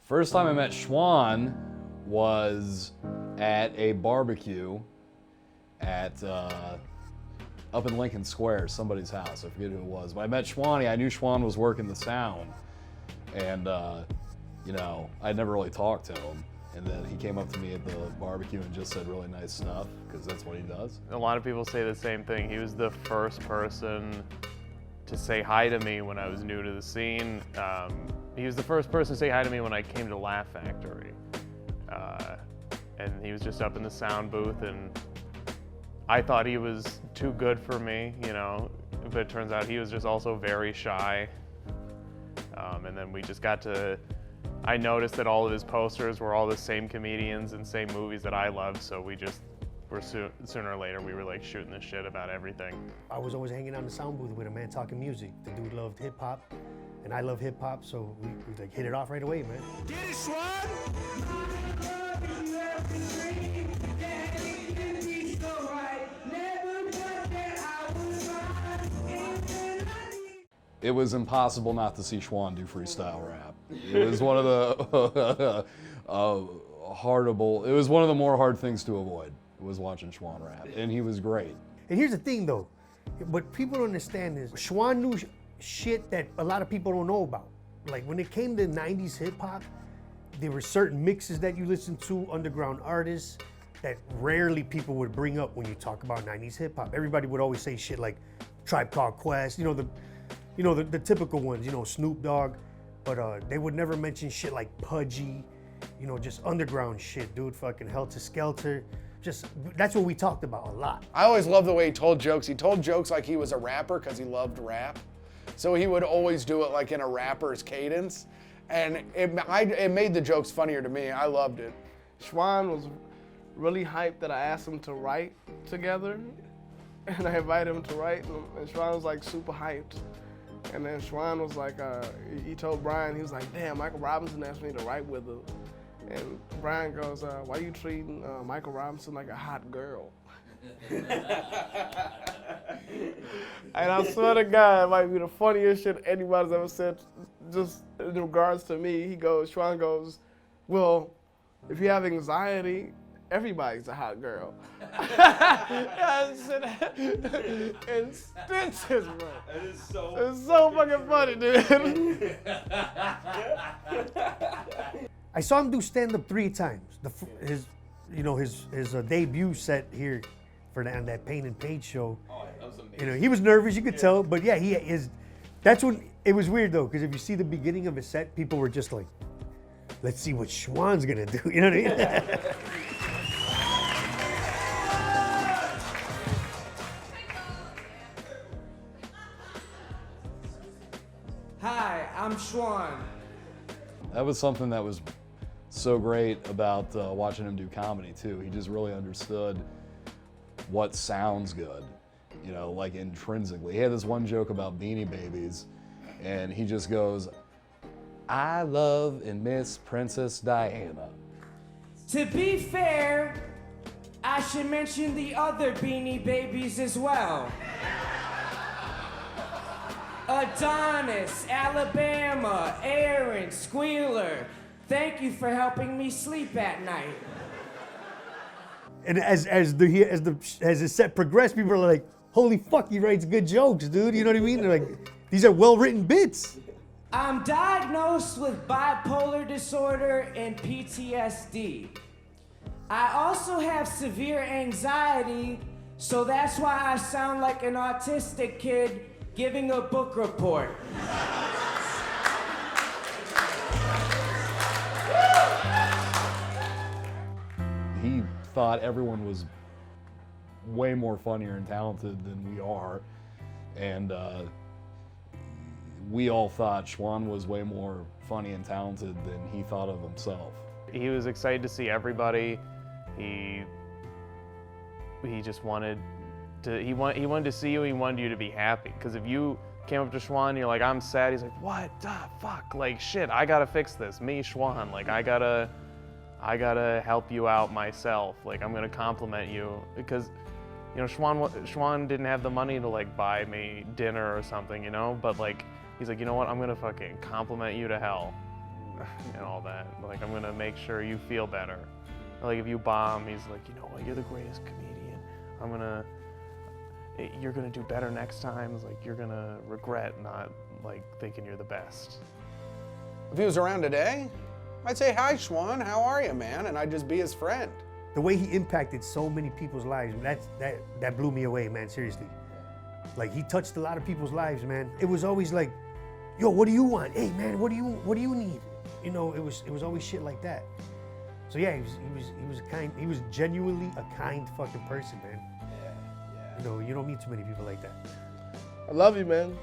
First time I met Shwan was at a barbecue at up in Lincoln Square, somebody's house. I forget who it was, but I met Shwan. I knew Shwan was working the sound, and you know, I'd never really talked to him. And then he came up to me at the barbecue and just said really nice stuff, because that's what he does. A lot of people say the same thing. He was the first person to say hi to me when I was new to the scene. He was the first person to say hi to me when I came to Laugh Factory. And he was just up in the sound booth, and I thought he was too good for me, you know, but it turns out he was just also very shy. And then we just got to, I noticed that all of his posters were all the same comedians and same movies that I loved, so we just were sooner or later we were like shooting the shit about everything. I was always hanging out in the sound booth with a man talking music. The dude loved hip hop, and I love hip hop, so we like hit it off right away, man. Get it, Shwan! It was impossible not to see Shwan do freestyle rap. It was one of the it was one of the more hard things to avoid, was watching Shwan rap, and he was great. And here's the thing though, what people don't understand is Shwan knew shit that a lot of people don't know about. Like when it came to 90s hip hop, there were certain mixes that you listened to, underground artists, that rarely people would bring up when you talk about 90s hip hop. Everybody would always say shit like Tribe Called Quest, the typical ones, you know, Snoop Dogg, but they would never mention shit like Pudgy, you know, just underground shit, dude, fucking Helter Skelter. Just, that's what we talked about a lot. I always loved the way he told jokes. He told jokes like he was a rapper because he loved rap. So he would always do it like in a rapper's cadence. And it made the jokes funnier to me. I loved it. Shwan was really hyped that I asked him to write together. And I invited him to write, and Shwan was like super hyped. And then Shwan was like, he told Brian, he was like, damn, Michael Robinson asked me to write with him. And Brian goes, why are you treating Michael Robinson like a hot girl? And I swear to God, it might be the funniest shit anybody's ever said, just in regards to me. Shwan goes, well, if you have anxiety, everybody's a hot girl. And stitches, bro. That is so. It's so fucking funny, dude. I saw him do stand-up 3 times. His debut set here on that Pain and Page show. Oh, that was amazing. You know, he was nervous, you could tell, but yeah, that's when, it was weird though, because if you see the beginning of his set, people were just like, let's see what Shwan's gonna do, you know what I mean? Hi, I'm Shwan. That was something that was so great about watching him do comedy too. He just really understood what sounds good, you know, like intrinsically. He had this one joke about Beanie Babies, and he just goes, I love and miss Princess Diana. To be fair, I should mention the other Beanie Babies as well. Adonis, Alabama, Aaron, Squealer. Thank you for helping me sleep at night. And as his set progressed, people were like, holy fuck, he writes good jokes, dude. You know what I mean? They're like, these are well-written bits. I'm diagnosed with bipolar disorder and PTSD. I also have severe anxiety, so that's why I sound like an autistic kid giving a book report. He thought everyone was way more funnier and talented than we are, and we all thought Shwan was way more funny and talented than he thought of himself. He was excited to see everybody. He just wanted to, he wanted to see you, he wanted you to be happy. Because if you came up to Shwan and you're like, I'm sad, he's like, what the fuck? Like, shit, I gotta fix this. Me, Shwan, like, I gotta help you out myself. Like, I'm gonna compliment you. Because, you know, Shwan didn't have the money to, like, buy me dinner or something, you know? But, like, he's like, you know what, I'm gonna fucking compliment you to hell. and all that. Like, I'm gonna make sure you feel better. Like, if you bomb, he's like, you know what, you're the greatest comedian. You're gonna do better next time. It's like, you're gonna regret not, like, thinking you're the best. If he was around today, I'd say, hi, Shwan, how are you, man? And I'd just be his friend. The way he impacted so many people's lives, that blew me away, man, seriously. Like, he touched a lot of people's lives, man. It was always like, yo, what do you want? Hey, man, what do you need? You know, it was always shit like that. So yeah, he was genuinely a kind fucking person, man. You know, you don't meet too many people like that. I love you, man.